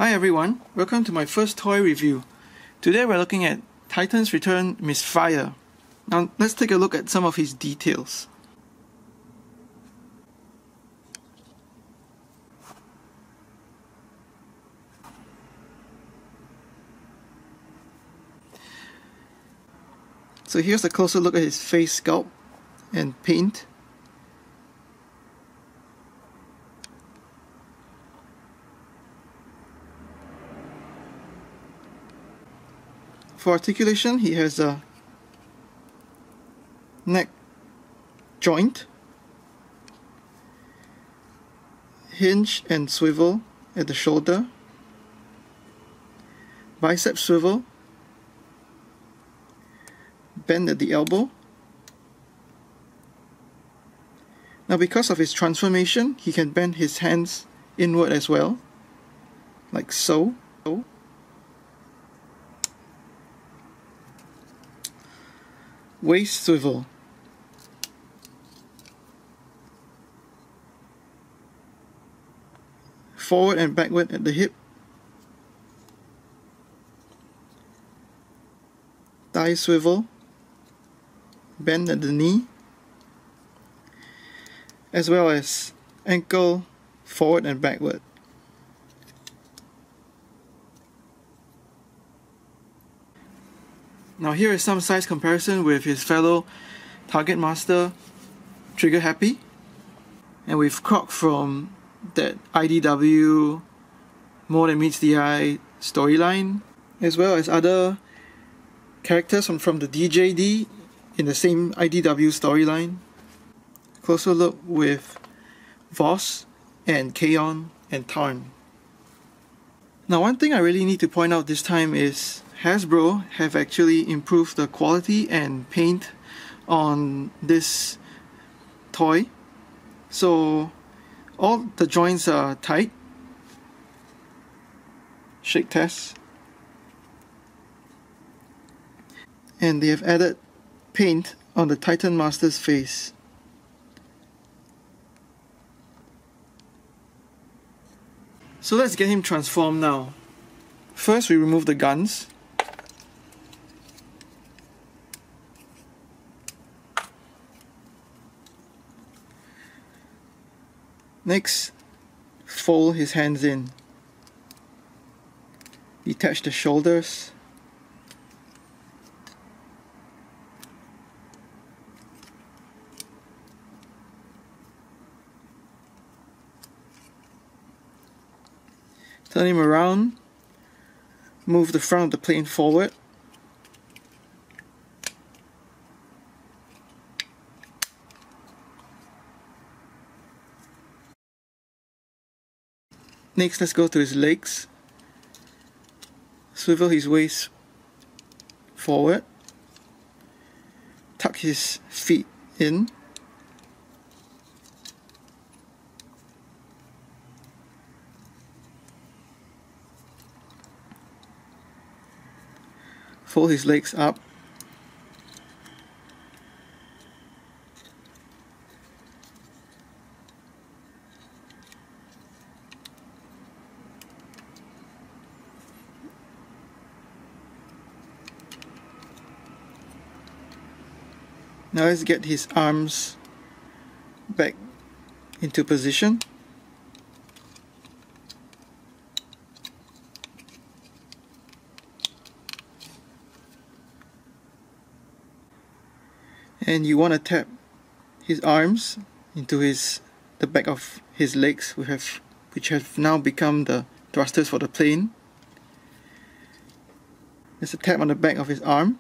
Hi everyone, welcome to my first toy review. Today we're looking at Titan's Return Misfire. Now let's take a look at some of his details. So here's a closer look at his face sculpt and paint. For articulation, he has a neck joint, hinge and swivel at the shoulder, bicep swivel, bend at the elbow. Now because of his transformation, he can bend his hands inward as well, like so. Waist swivel. Forward and backward at the hip. Thigh swivel. Bend at the knee. As well as ankle forward and backward. Now here is some size comparison with his fellow Target Master Trigger Happy, and we've cropped from that IDW More Than Meets the Eye storyline, as well as other characters from the DJD in the same IDW storyline. Closer look with Voss and Kaon and Tarn. Now one thing I really need to point out this time is Hasbro have actually improved the quality and paint on this toy. So all the joints are tight. Shake test. And they have added paint on the Titan Master's face. So let's get him transformed now. First we remove the guns. Next, fold his hands in. Detach the shoulders. Turn him around. Move the front of the plane forward. Next, let's go to his legs. Swivel his waist forward. Tuck his feet in. Fold his legs up. Now let's get his arms back into position. And you want to tap his arms into the back of his legs, which have now become the thrusters for the plane. There's a tap on the back of his arm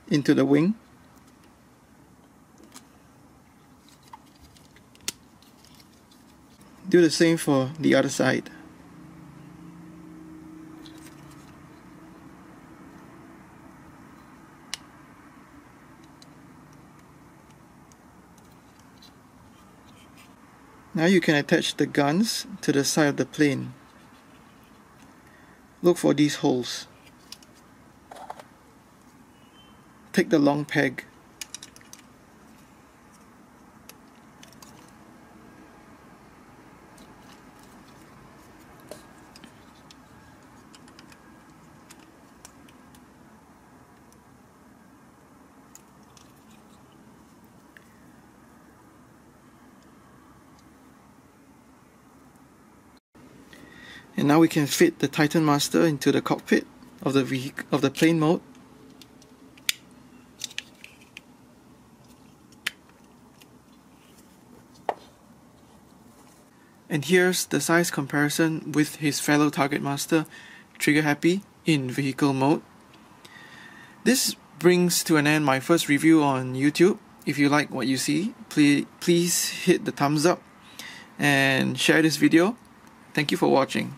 into the wing. Do the same for the other side. Now you can attach the guns to the side of the plane. Look for these holes. Take the long peg. And now we can fit the Titan Master into the cockpit of the plane mode. And here's the size comparison with his fellow Target Master, Trigger Happy, in vehicle mode. This brings to an end my first review on YouTube. If you like what you see, please hit the thumbs up and share this video. Thank you for watching.